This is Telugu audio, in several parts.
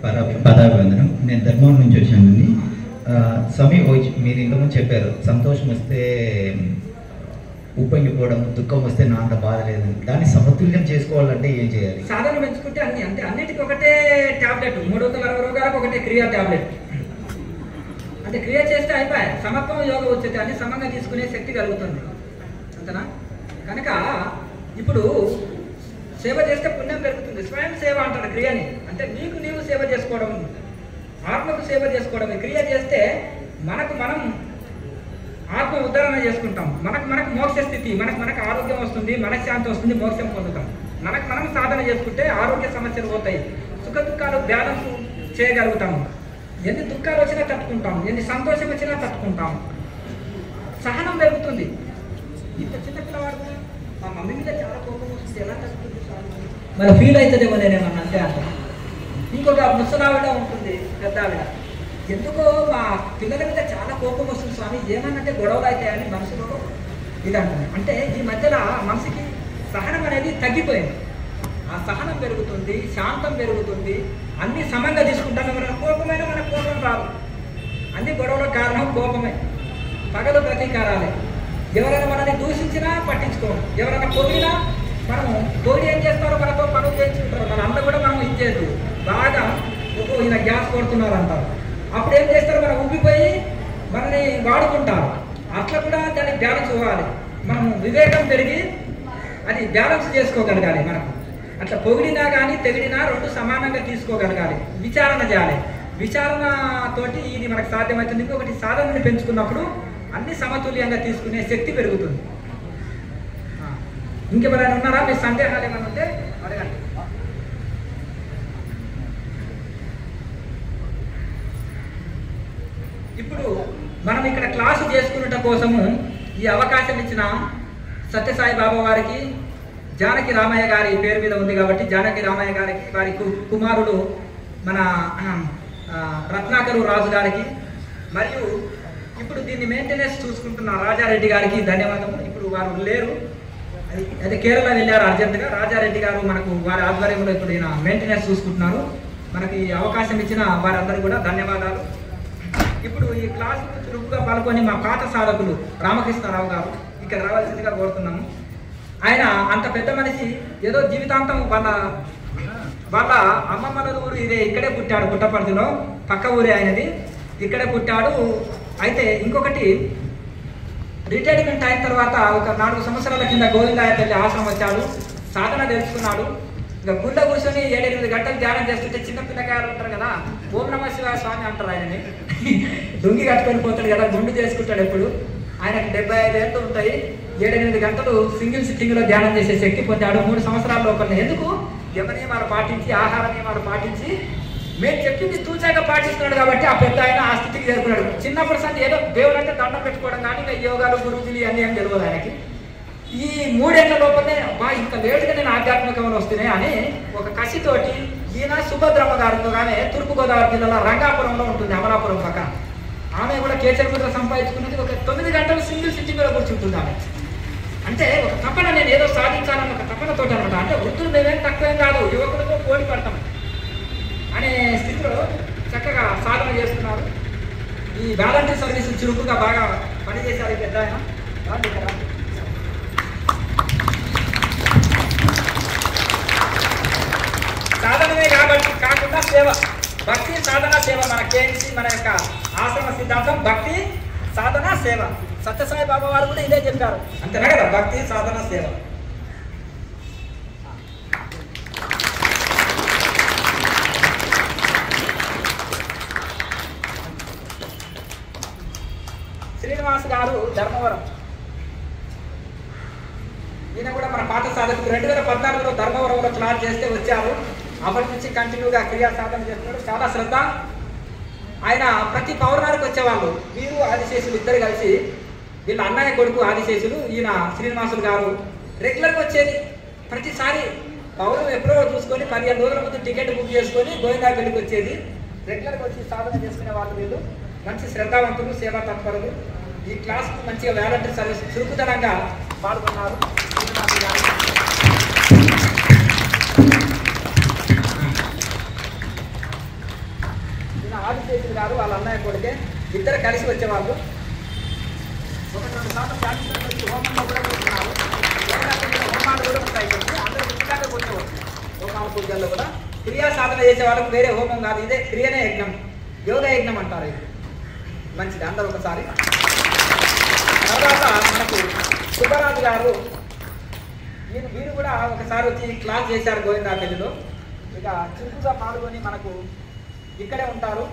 పదాభివందనం. నేను ధర్మవరం నుంచి వచ్చానండి. స్వామి, మీరు ఇంతకుముందు చెప్పారు సంతోషం వస్తే ఉప్పొంగిపోవడం, దుఃఖం వస్తే నా అంత బాధ లేదు. దాన్ని సమతుల్యం చేసుకోవాలంటే ఏం చేయాలి? సాధన పెంచుకుంటే అన్నిటికీ ఒకటే ట్యాబ్లెట్, 360 రోగాలకు ఒకటే క్రియా ట్యాబ్లెట్. అంటే క్రియ చేస్తే అయిపోయాయి, సమత్వం యోగ వచ్చేది, అన్ని సమంగా తీసుకునే శక్తి కలుగుతుంది అంతనా. కనుక ఇప్పుడు సేవ చేస్తే పుణ్యం పెరుగుతుంది. స్వయం సేవ అంటారు క్రియని. అంటే నీకు నీవు సేవ చేసుకోవడం, ఆత్మకు సేవ చేసుకోవడం. క్రియ చేస్తే మనకు మనం ఆత్మ ఉద్ధరణ చేసుకుంటాం. మనకు మోక్ష స్థితి, మనకు ఆరోగ్యం వస్తుంది, మనశ్శాంతి వస్తుంది, మోక్షం పొందుతాం. మనం సాధన చేసుకుంటే ఆరోగ్య సమస్యలు పోతాయి, సుఖ దుఃఖాలు బ్యాలెన్స్ చేయగలుగుతాము. ఎన్ని దుఃఖాలు వచ్చినా తట్టుకుంటాం, ఎన్ని సంతోషం వచ్చినా తట్టుకుంటాం. సహనం పెరుగుతుంది. ఇంత చిన్న పిల్లవాడు మా మమ్మీ మీద చాలా కోపం వస్తుంది, ఎలా తట్టుకుంటుంది మరి ఫీల్ అవుతుందేమో నేనేమన్నా అంతే అంట. ఇంకొక ముసలావిడ ఉంటుంది, పెద్ద ఆవిడ, ఎందుకో మా పిల్లల మీద చాలా కోపం వస్తుంది స్వామి, ఏమన్నంటే గొడవలు అవుతాయని మనసులో ఇది అంటుంది. అంటే ఈ మధ్యలో మనసుకి సహనం అనేది తగ్గిపోయింది. ఆ సహనం పెరుగుతుంది, శాంతం పెరుగుతుంది, అన్ని సమంగా తీసుకుంటాం. ఎవరైనా కోపమైన మనకు కోపం రాదు. అన్ని గొడవల కారణం కోపమే. పగలు ప్రతీకారాలే. ఎవరైనా మనల్ని దూషించినా పట్టించుకోము, ఎవరైనా పొగిడినా మనము తోడి ఏం చేస్తారో మనతో పనులు చేయించుకుంటారు. మన అంతా కూడా మనం ఇచ్చేది బాగా ఈయన గ్యాస్ కొడుతున్నారు అంటారు. అప్పుడు ఏం చేస్తారు, మనం ఉబ్బిపోయి మనని వాడుకుంటారు. అట్లా కూడా దాన్ని బ్యాలెన్స్ ఇవ్వాలి. మనం వివేకం పెరిగి అది బ్యాలెన్స్ చేసుకోగలగాలి. మనకు అట్లా పొగిడినా కానీ తెగిడినా రెండు సమానంగా తీసుకోగలగాలి. విచారణ చేయాలి. విచారణతోటి ఇది మనకు సాధ్యమవుతుంది. ఇంకొకటి సాధనని పెంచుకున్నప్పుడు అన్ని సమతుల్యంగా తీసుకునే శక్తి పెరుగుతుంది. ఇంకెవరైనా ఉన్నారా? మీ సందేహాలు ఏమైనా ఉంటే అడగండి. ఇప్పుడు మనం ఇక్కడ క్లాసు చేసుకున్నట కోసము ఈ అవకాశం ఇచ్చిన సత్యసాయి బాబా వారికి, జానకి రామయ్య గారి పేరు మీద ఉంది కాబట్టి జానకి రామయ్య గారికి, వారి కుమారుడు మన రత్నాకరు రాజు గారికి, మరియు ఇప్పుడు దీన్ని మెయింటెనెన్స్ చూసుకుంటున్న రాజారెడ్డి గారికి ధన్యవాదము. ఇప్పుడు వారు లేరు, అదే కేరళ వెళ్ళారు అర్జెంటుగా. రాజారెడ్డి గారు మనకు వారి ఆధ్వర్యంలో ఇప్పుడు ఈయన మెయింటెనెన్స్ చూసుకుంటున్నారు. మనకి అవకాశం ఇచ్చిన వారందరూ కూడా ధన్యవాదాలు. ఇప్పుడు ఈ క్లాసుకు చురుకుగా పాల్గొని మా పాత సాధకులు రామకృష్ణారావు గారు ఇక్కడ రావాల్సిందిగా కోరుతున్నాము. ఆయన అంత పెద్ద మనిషి, ఏదో జీవితాంతం వాళ్ళ అమ్మమ్మల ఊరు ఇదే, ఇక్కడే పుట్టాడు, పుట్టపర్తిలో, పక్క ఊరే ఆయనది, ఇక్కడే పుట్టాడు. అయితే ఇంకొకటి, రిటైర్మెంట్ అయిన తర్వాత ఒక 4 సంవత్సరాల కింద గోవిందాయపల్లి ఆశ్రమం వచ్చాడు, సాధన తెలుసుకున్నాడు. ఇక గుళ్ళ కూర్చొని 7-8 గంటలు ధ్యానం చేస్తుంటే చిన్న పిల్లకాయలు ఉంటారు కదా, ఓం నమ శివాయ స్వామి అంటారు ఆయనని. లుంగి కట్టుకొని పోతాడు కదా, గుండు చేసుకుంటాడు. ఎప్పుడు ఆయనకు 75 ఏళ్ళు ఉంటాయి. 7-8 గంటలు సింగిల్ సిట్టింగ్లో ధ్యానం చేసే శక్తి పొందాడు 3 సంవత్సరాల లోపల. ఎందుకు? యమ నియమాలు పాటించి, ఆహార నియమాలు పాటించి, మేము చెప్పింది తూచాగా పాటిస్తున్నాడు కాబట్టి ఆ పెద్ద ఆయన ఆ స్థితికి చేరుకున్నాడు. చిన్నప్పుడు సంది ఏదో దేవుడు అంటే దండం పెట్టుకోవడం కానీ ఇంకా యోగాలు గురువులు అన్నీ ఏం తెలియదు ఆయనకి. ఈ 3 ఏళ్ల లోపలనే ఇంత లేటుగా నేను ఆధ్యాత్మికంలో వస్తున్నాయి అని ఒక కసితోటి ఈయన సుభద్రమ్మ గారితో కానీ తూర్పుగోదావరి జిల్లాలో రంగాపురంలో ఉంటుంది, అమలాపురం పక్కన. ఆమె కూడా కేచర్ ముద్ర సంపాదించుకున్నది ఒక 9 గంటలు సింగిల్ సిట్టింగ్లో కూర్చుంటుంది ఆమె. అంటే ఒక తపన, నేను ఏదో సాధించాలని ఒక తపనతోటి అనమాట. అంటే వృద్ధులు మేమేం తక్కువేం కాదు, యువకులతో పోటీ పడతాం అనే స్థితిలో చక్కగా సాధన చేస్తున్నారు. ఈ వాలంటీర్ సర్వీస్ చురుకుగా బాగా పనిచేశారు ఈ పెద్ద ఆయన. సాధనమే కాబట్టి కాకుండా సేవ, భక్తి సాధన సేవ. మన కేఎంసీ, మన యొక్క ఆశ్రమ సిద్ధాంతం భక్తి సాధన సేవ. సత్యసాయి బాబా వారు కూడా ఇదే చెప్పారు, అంతేనా కదా? భక్తి సాధన సేవ. శ్రీనివాస్ గారు ధర్మవరం, ఈయన కూడా మన పాత సాధకుడు. 2014లో ధర్మవరంలో క్లాస్ చేస్తే వచ్చారు. అప్పటి నుంచి కంటిన్యూగా క్రియా సాధన చేస్తున్నాడు. చాలా శ్రద్ధ. ఆయన ప్రతి పౌర్ణానికి వచ్చేవాళ్ళు. వీరు ఆదిశేషులు ఇద్దరు కలిసి, వీళ్ళ అన్నయ్య కొడుకు ఆదిశేషులు, ఈయన శ్రీనివాసులు గారు రెగ్యులర్గా వచ్చేది. ప్రతిసారి పౌర్ణమి ఎప్పుడో చూసుకొని 15 రోజుల ముందు టికెట్ బుక్ చేసుకొని గోవిందాపల్లికి వచ్చేది. రెగ్యులర్గా వచ్చి సాధన చేసుకునే వాళ్ళు. వీళ్ళు మంచి శ్రద్ధావంతులు, సేవా తత్పరులు. ఈ క్లాస్కు మంచిగా వాలంటీర్ సర్వీస్ చురుకుదనంగా పాల్గొన్నారు. ఆదిశేషులు గారు వాళ్ళ అన్నయ్య కొడుకే, ఇద్దరు కలిసి వచ్చేవాళ్ళు. 1-2 శాతం జాగ్రత్తలు వచ్చి హోమంలో కూడా కూర్చున్నారు. హోమాలు కూడా ఉంటాయి, అందరూ ఇంటికాడే కూర్చోవచ్చు. హోమాల పూజల్లో కూడా క్రియా సాధన చేసే వాళ్ళకి వేరే హోమం కాదు, ఇదే క్రియనే యజ్ఞం, యోగ యజ్ఞం అంటారు. ఇది మంచిది. అందరూ ఒకసారి. తర్వాత మనకు సుబ్బరాజు గారు, వీరు కూడా ఒకసారి వచ్చి క్లాస్ చేశారు గోవిందాపల్లిలో. ఇక చురుకుగా పాల్గొని మనకు ఇక్కడే ఉంటారు.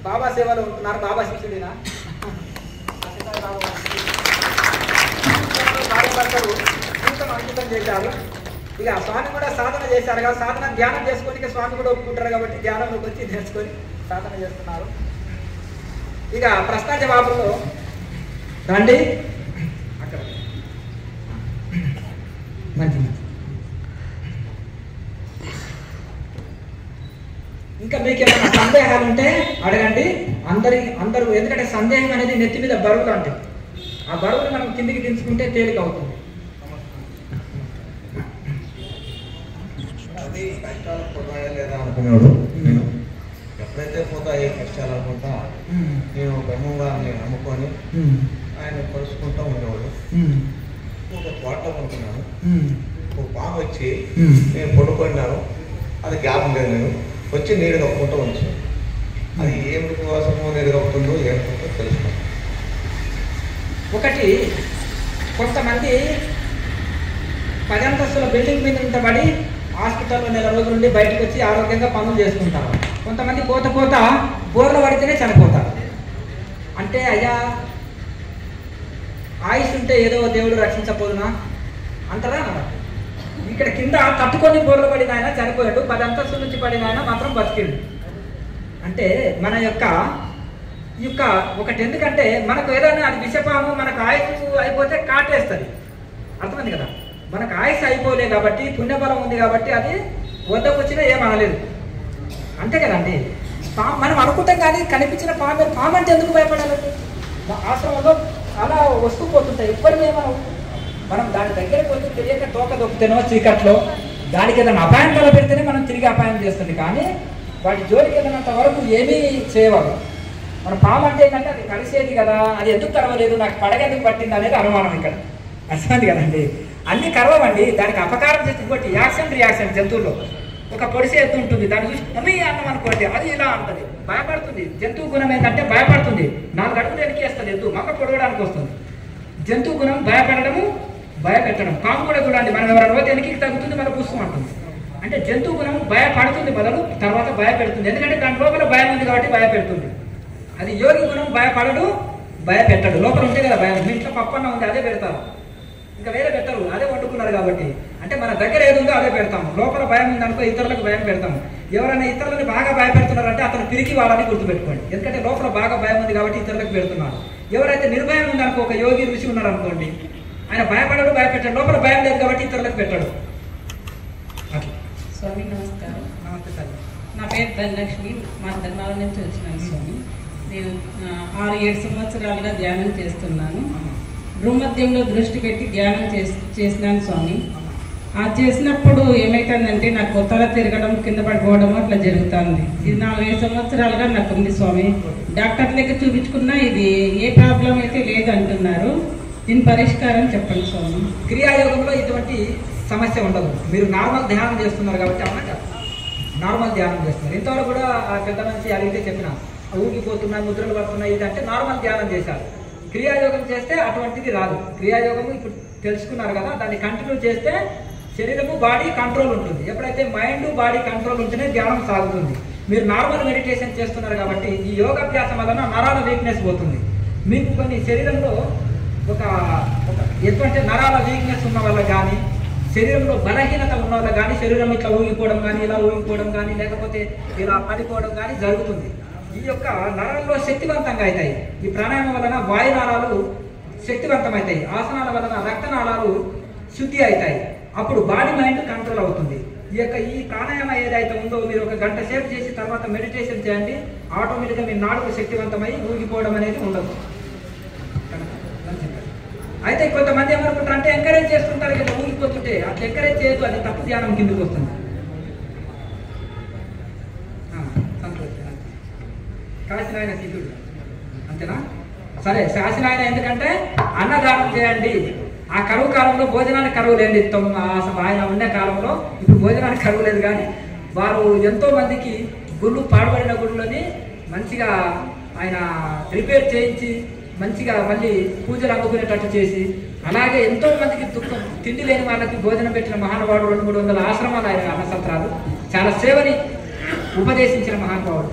బాబా సేవలో ఉంటున్నారు. బాబా శిష్యుడినా భార్యభర్తలు జీవితం అంకితం చేశారు. ఇక స్వామి కూడా సాధన చేశారు కదా, సాధన ధ్యానం చేసుకొని స్వామి కూడా ఒప్పుకుంటారు కాబట్టి ధ్యానంలోకి వచ్చి నేర్చుకొని సాధన చేస్తున్నారు. ఇక ప్రశ్న జవాబులో రండి. అక్కడ మంచి ఇంకా మీకు ఏమైనా సందేహాలు ఉంటే అడగండి. అందరూ ఎందుకంటే సందేహం అనేది నెత్తి మీద బరువులు అంటే ఆ బరువుని మనం కిందికి దించుకుంటే తేలిక అవుతుంది. అది కష్టాలు పోతాయా లేదా అనుకున్నాడు. నేను ఎప్పుడైతే పోతాయో కష్టాలు అనుకుంటా నేను బ్రహ్మంగారిని నమ్ముకొని ఆయన కలుసుకుంటూ ఉండేవాడు. ఒక తోటలో అనుకున్నాను, ఒక పాము వచ్చి నేను పడుకున్నాను, అది జ్ఞాపకం లేదు. నేను వచ్చి నీరు కప్పుకుంటూ వచ్చాను. అది ఏమి కోసమో నీరు కప్పుతుందో ఏమిటో తెలుసుకున్నాను. ఒకటి, కొంతమంది 10 అంతస్తుల బిల్డింగ్ మీద ఉంటబడి హాస్పిటల్లో నెల రోజుల నుండి బయటకు వచ్చి ఆరోగ్యంగా పనులు చేసుకుంటారు. కొంతమంది పోత బోర్లు పడితేనే చనిపోతారు. అంటే అయ్యా ఆయుష్ ఉంటే ఏదో దేవుడు రక్షించకపోదునా అంటారా అన్నమాట. ఇక్కడ కింద తట్టుకొని బోర్లు పడిన ఆయన చనిపోయాడు, 10 అంతస్తుల నుంచి పడిన ఆయన మాత్రం బతికిండు. అంటే మన యొక్క ఒకటి, ఎందుకంటే మనకు ఏదైనా అది విషపాము, మనకు ఆయుష్ అయిపోతే కాటేస్తుంది. అర్థమైంది కదా. మనకు ఆయుష్ అయిపోలే కాబట్టి పుణ్యబలం ఉంది కాబట్టి అది వద్దకు వచ్చినా ఏమనలేదు. అంతే కదండి. మనం అనుకుంటాం కానీ కనిపించిన పాము అంటే ఎందుకు భయపడాలండి? ఆశ్రమంలో అలా వస్తూ పోతుంటాయి, ఎప్పటికీ మనం దాని దగ్గరికి వచ్చి తెలియక తోక దొక్కుతానో చీకట్లో దానికి ఏదైనా అపాయం తలపెడితేనే మనం తిరిగి అపాయం చేస్తుంది. కానీ వాటి జోలికి వెళ్ళినంత వరకు ఏమీ చేయవాలి. మన పాము అంటే ఏంటంటే అది కలిసేది కదా, అది ఎందుకు కరవలేదు, నాకు పడగ ఎందుకు పట్టింది అనేది అనుమానం. ఇక్కడ అర్థమైంది కదండి. అన్ని కరవండి, దానికి అపకారం చేస్తే ఇంకోటి యాక్షన్ రియాక్షన్. జంతువుల్లో ఒక పొడిసే ఎత్తు ఉంటుంది, దాన్ని చూసి అన్నీ అన్నం అనుకోండి, అది ఇలా అంటది, భయపడుతుంది. జంతువు గుణం ఏంటంటే భయపడుతుంది. 4 అడుగులు వెనకేస్తుంది, ఎత్తు మొక్క పొడవడానికి వస్తుంది. జంతువు గుణం భయపడము, భయపెట్టడం. పాము కూడా చూడండి, మనం ఎవరైనా రోజు వెనక్కి తగ్గుతుంది, మన పుస్తకం అంటుంది. అంటే జంతువు గుణం భయపడుతుంది మొదలు, తర్వాత భయపెడుతుంది. ఎందుకంటే దాని లోపల భయం ఉంది కాబట్టి భయపెడుతుంది. అది యోగి గుణం భయపడడు, భయపెట్టడు. లోపల ఉంటే కదా భయం. మీ ఇంట్లో పప్పన్న ఉంది, అదే పెడతారు, ఇంకా వేరే పెట్టరు, అదే వండుకున్నారు కాబట్టి. అంటే మన దగ్గర ఏది ఉందో అదే పెడతాము. లోపల భయం ఉందనుకో ఇతరులకు భయం పెడతాము. ఎవరైనా ఇతరులని బాగా భయపెడుతున్నారంటే అతను తిరిగి వాళ్ళని గుర్తుపెట్టుకోండి. ఎందుకంటే లోపల బాగా భయం ఉంది కాబట్టి ఇతరులకు పెడుతున్నారు. ఎవరైతే నిర్భయం ఉందనుకో, ఒక యోగి ఋషి ఉన్నారు అనుకోండి, ఆయన భయపడడు, భయపెట్టాడు. లోపల భయం లేదు కాబట్టి ఇతరులకు పెట్టాడు. స్వామి నమస్కారం. నమస్తే సార్. నా పేరు ధనలక్ష్మి, మా ధర్నాల నుంచి వచ్చినాను స్వామి. నేను 6-7 సంవత్సరాలుగా ధ్యానం చేస్తున్నాను. భూమధ్యంలో దృష్టి పెట్టి ధ్యానం చేసినాను స్వామి. ఆ చేసినప్పుడు ఏమైతుందంటే నాకు కొత్తగా తిరగడం, కింద పడిపోవడం అట్లా జరుగుతుంది. ఇది 4-5 సంవత్సరాలుగా నాకు ఉంది స్వామి. డాక్టర్ దగ్గర చూపించుకున్నా ఇది ఏ ప్రాబ్లం అయితే లేదు అంటున్నారు. దీని పరిష్కారం చెప్పండి స్వామి. క్రియాయోగంలో ఇటువంటి సమస్య ఉండదు. మీరు నార్మల్ ధ్యానం చేస్తున్నారు కాబట్టి అన్నమాట, నార్మల్ ధ్యానం చేస్తున్నారు. ఇంతవరకు కూడా ఆ పెద్ద మనిషి అడిగితే చెప్పిన ఊగిపోతున్నాయి, ముద్రలు పడుతున్నాయి, ఇదంటే నార్మల్ ధ్యానం చేశారు. క్రియాయోగం చేస్తే అటువంటిది రాదు. క్రియాయోగము ఇప్పుడు తెలుసుకున్నారు కదా, దాన్ని కంటిన్యూ చేస్తే శరీరము బాడీ కంట్రోల్ ఉంటుంది. ఎప్పుడైతే మైండ్ బాడీ కంట్రోల్ ఉంటేనే ధ్యానం సాగుతుంది. మీరు నార్మల్ మెడిటేషన్ చేస్తున్నారు కాబట్టి ఈ యోగాభ్యాసం వలన నరాల వీక్నెస్ పోతుంది. మీకు కొన్ని శరీరంలో ఒక ఎటువంటి నరాల వీక్నెస్ ఉన్న వల్ల కానీ, శరీరంలో బలహీనత ఉన్న వల్ల కానీ, శరీరం ఇట్లా ఊగిపోవడం కానీ, ఇలా ఊగిపోవడం కానీ, లేకపోతే ఇలా పడిపోవడం కానీ జరుగుతుంది. ఈ యొక్క నరాల్లో శక్తివంతంగా అవుతాయి. ఈ ప్రాణాయామం వలన వాయునాళాలు శక్తివంతమవుతాయి. ఆసనాల వలన రక్తనాళాలు శుద్ధి అవుతాయి. అప్పుడు బాడీ మైండ్ కంట్రోల్ అవుతుంది. ఈ ప్రాణాయామం ఏదైతే ఉందో మీరు 1 గంట సేపు చేసి తర్వాత మెడిటేషన్ చేయండి, ఆటోమేటిక్గా మీ నాడుకు శక్తివంతమై ఊగిపోవడం అనేది ఉండదు. అయితే కొంతమంది ఏమనుకుంటారు అంటే ఎంకరేజ్ చేస్తుంటారు కదా ఊగిపోతుంటే, అట్లా ఎంకరేజ్ చేయదు, అది తప్పు ధ్యానం కిందకు వస్తుంది. సంతోషం. కాశీనాయన సిద్ధుడు అంతేనా? సరే, కాశీనాయన ఎందుకంటే అన్నదానం చేయండి. ఆ కరువు కాలంలో భోజనానికి కరువు లేదు. ఆయన ఉండే కాలంలో ఇప్పుడు భోజనానికి కరువు లేదు, కానీ వారు ఎంతో మందికి గుళ్ళు పాడుబడిన గుళ్ళని మంచిగా ఆయన రిపేర్ చేయించి మంచిగా మళ్ళీ పూజలు అందుకునేటట్టు చేసి, అలాగే ఎంతో మందికి దుఃఖం తిండి లేని వాళ్ళకి భోజనం పెట్టిన మహానుభావుడు. 200-300 ఆశ్రమాలు ఆయన అన్నసత్రాలు, చాలా సేవని ఉపదేశించిన మహానుభావుడు.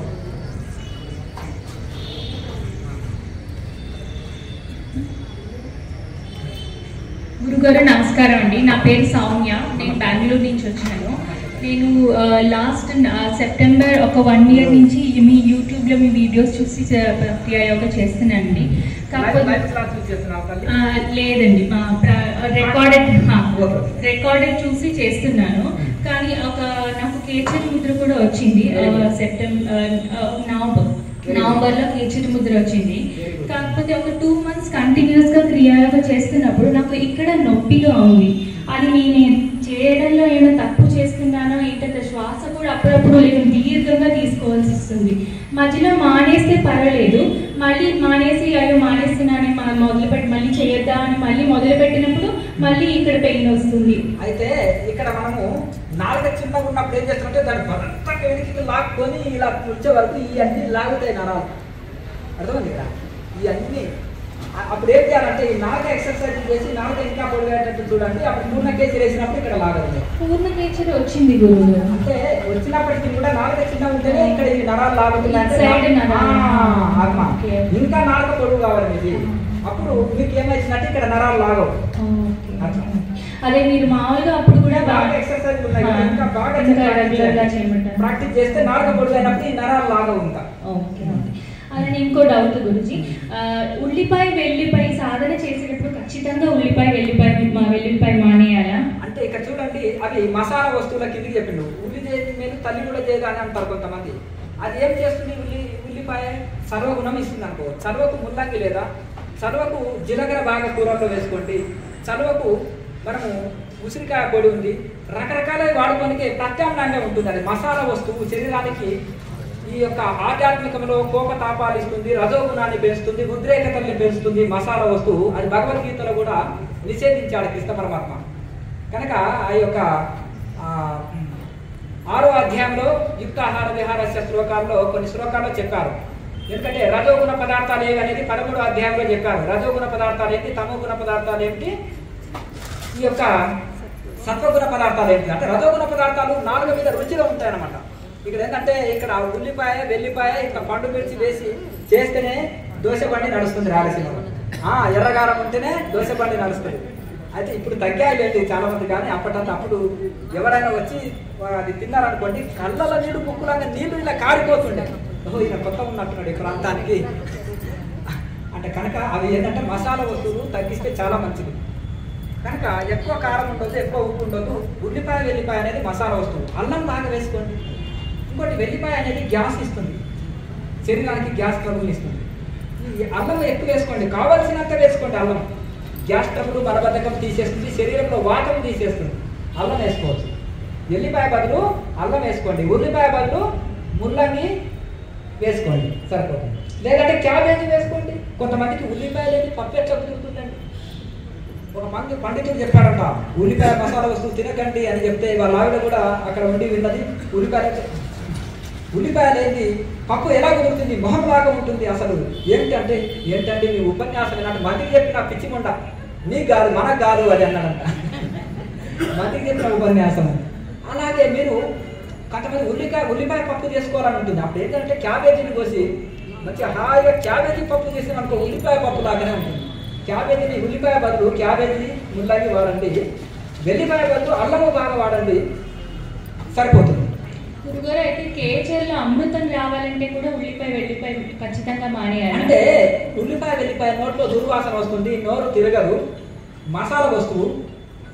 గురుగారు నమస్కారం అండి. నా పేరు సౌమ్య. నేను బెంగళూరు నుంచి వచ్చాను. నేను లాస్ట్ సెప్టెంబర్ ఒక 1 year నుంచి మీ యూట్యూబ్లో మీ వీడియోస్ చూసి క్రియా యోగా చేస్తున్నానండి. కాకపోతే లేదండి, రికార్డెడ్ చూసి చేస్తున్నాను. కానీ నాకు కేచరి ముద్ర కూడా వచ్చింది. నవంబర్లో కేచరి ముద్ర వచ్చింది. కాకపోతే ఒక 2 months కంటిన్యూస్గా క్రియాయోగా చేస్తున్నప్పుడు నాకు ఇక్కడ నొప్పిగా ఉంది. అది నేను చేయడంలో ఏమైనా తప్పు చేస్తున్నానో ఏంటంటే శ్వాస కూడా అప్పుడప్పుడు నేను దీర్ఘంగా తీసుకోవాల్సి వస్తుంది. మధ్యలో మానేస్తే పర్వాలేదు, మళ్ళీ మానేసి అయ్యో మానేస్తున్నానని మొదలుపెట్టి మళ్ళీ చేయొద్దా అని మళ్ళీ మొదలుపెట్టినప్పుడు మళ్ళీ ఇక్కడ పెయిన్ వస్తుంది. అయితే ఇక్కడ మనము నాలుక చిన్నగా ఉన్నప్పుడు ఏం చేస్తామంటే దాన్ని భర్తకి వెనక్కి లాక్కొని ఇలా కూర్చే వరకు ఇవన్నీ లాగుతాయి నరాలు. అర్థమైంది కదా? ఇవన్నీ అప్పుడు ఏం చేయాలంటే ఈ నాలుక ఎక్సర్సైజ్ చేసి నాలుక ఇంకా పొడిగేటట్టు చూడండి. అప్పుడు పూర్ణ కేచరి వేసినప్పుడు ఇక్కడ లాగదు. పూర్ణ కేచరి వచ్చింది గురువు. అంటే వచ్చినప్పటికీ కూడా నాలుక చిన్న ఉంటేనే ఇక్కడ ఈ నరాలు లాగుతున్నాయంటే ఇంకా నాలుక పొడుగు కావాలి మీకు. అప్పుడు మీకు ఏమైందంటే ఇక్కడ నరాలు లాగవు. అదే మీరు మామూలుగా అప్పుడు కూడా బాగా ఎక్సర్సైజ్ ఉన్నాయి, ఇంకా బాగా ప్రాక్టీస్ చేస్తే నాలుక పొడుగు అయినప్పుడు ఈ నరాలు లాగవు ఇంకా. అలానే ఇంకో డౌట్ గురించి, ఉల్లిపాయ వెల్లిపాయ సాధన చేసేటప్పుడు ఖచ్చితంగా ఉల్లిపాయ వెల్లిపాయ మానేయాలా? అంటే ఇక్కడ చూడండి, అవి మసాలా వస్తువుల కిందకి చెప్పిండు. ఉల్లి చేసి నేను తల్లి కూడా చేయదు అని అంటారు కొంతమంది. అది ఏం చేస్తుంది? ఉల్లిపాయ సర్వగుణం ఇస్తుంది అనుకో. చలువకు ముల్లంగి లేదా చలువకు జీలకర్ర బాగా కూరల్లో వేసుకోండి. చలువకు మనము ఉసిరికాయ పొడి ఉంది, రకరకాల వాడుకోనికి ప్రత్యామ్నాయంగా ఉంటుంది. అది మసాలా వస్తువు శరీరానికి ఈ యొక్క ఆధ్యాత్మికంలో కోపతాపాలు ఇస్తుంది, రజోగుణాన్ని పెంచుతుంది, ఉద్రేకతల్ని పెంచుతుంది. మసాలా వస్తువు అది భగవద్గీతలో కూడా నిషేధించాడు కృష్ణ పరమాత్మ. కనుక ఆ యొక్క 6వ అధ్యాయంలో యుక్తాహార విహారస్య శ్లోకాల్లో కొన్ని శ్లోకాల్లో చెప్పారు. ఎందుకంటే రజోగుణ పదార్థాలు ఏవి అనేది 13వ అధ్యాయంలో చెప్పారు. రజోగుణ పదార్థాలు ఏంటి, తమోగుణ పదార్థాలు ఏంటి, ఈ యొక్క సత్వగుణ పదార్థాలు ఏంటి అంటే రజోగుణ పదార్థాలు నాలుగు మీద రుచిగా ఉంటాయన్నమాట. ఇక్కడ ఏంటంటే ఇక్కడ ఉల్లిపాయ వెల్లిపాయ ఇట్లా పండు మిర్చి వేసి చేస్తేనే దోశ బండి నడుస్తుంది రాయలసీమలో. ఎర్రగారం ఉంటేనే దోశ బండి నడుస్తుంది. అయితే ఇప్పుడు తగ్గాయిలేండి చాలా మంది, కానీ అప్పుడు ఎవరైనా వచ్చి అది తిన్నారనుకోండి కళ్ళలో నీళ్ళు ముక్కులాగా నీళ్లు ఇలా కారిపోతుండే. ఓహో ఈయన కొత్త ఉన్నట్టున్నాడు ఈ ప్రాంతానికి అంటే. కనుక అవి ఏంటంటే మసాలా వస్తువులు తగ్గిస్తే చాలా మంచిది. కనుక ఎక్కువ కారం ఉండొద్దు, ఎక్కువ ఉప్పు ఉండొద్దు. ఉల్లిపాయ వెల్లిపాయ అనేది మసాలా వస్తువు. అల్లం బాగా వేసుకోండి. ఇంకోటి వెల్లిపాయ అనేది గ్యాస్ ఇస్తుంది, శరీరానికి గ్యాస్ ట్రబుల్ ఇస్తుంది. ఈ అల్లం ఎక్కువ వేసుకోండి, కావాల్సినంత వేసుకోండి. అల్లం గ్యాస్ ట్రబుల్ బలబద్ధకం తీసేస్తుంది, శరీరంలో వాతం తీసేస్తుంది. అల్లం వేసుకోవచ్చు. వెల్లిపాయ బదులు అల్లం వేసుకోండి, ఉల్లిపాయ బదులు ముల్లంగి వేసుకోండి సరిపోతుంది. లేదంటే క్యాబేజీ వేసుకోండి. కొంతమందికి ఉల్లిపాయ లేదు పప్పు ఎట్లా కుదురుతుందండి. ఒక పండితుడు చెప్పాడంట ఉల్లిపాయ మసాలా వస్తువు తినకండి అని చెప్తే వాళ్ళ ఆవిడ కూడా అక్కడ ఉండి విన్నది. ఉల్లిపాయ లేని పప్పు ఎలా కుదురుతుంది, మొహం లాగా ఉంటుంది. అసలు ఏంటంటే మీ ఉపన్యాసం ఏంటంటే మందికి చెప్పిన పిచ్చి మొండ, నీకు కాదు మనకు కాదు అది అన్నాడంట. మందికి చెప్పిన ఉపన్యాసం. అలాగే మీరు కొంతమంది ఉల్లిపాయ పప్పు చేసుకోవాలని ఉంటుంది. అప్పుడు ఏంటంటే క్యాబేజీని కోసి మంచిగా హాయిగా క్యాబేజీ పప్పు చేసిన అనుకో ఉల్లిపాయ పప్పు లాగానే ఉంటుంది. క్యాబేజీని ఉల్లిపాయ బదులు క్యాబేజీ ముల్లంగి వాడండి, వెల్లిపాయ బదులు అల్లము బాగా వాడండి, సరిపోతుంది. గురుగారు అయితే కేచర్లో అమృతం రావాలంటే కూడా ఉల్లిపాయ వెల్లిపాయ ఖచ్చితంగా మానేయాలి. అంటే ఉల్లిపాయ వెల్లిపాయ నోట్లో దుర్వాసన వస్తుంది, నోరు తిరగదు, మసాలా వస్తువు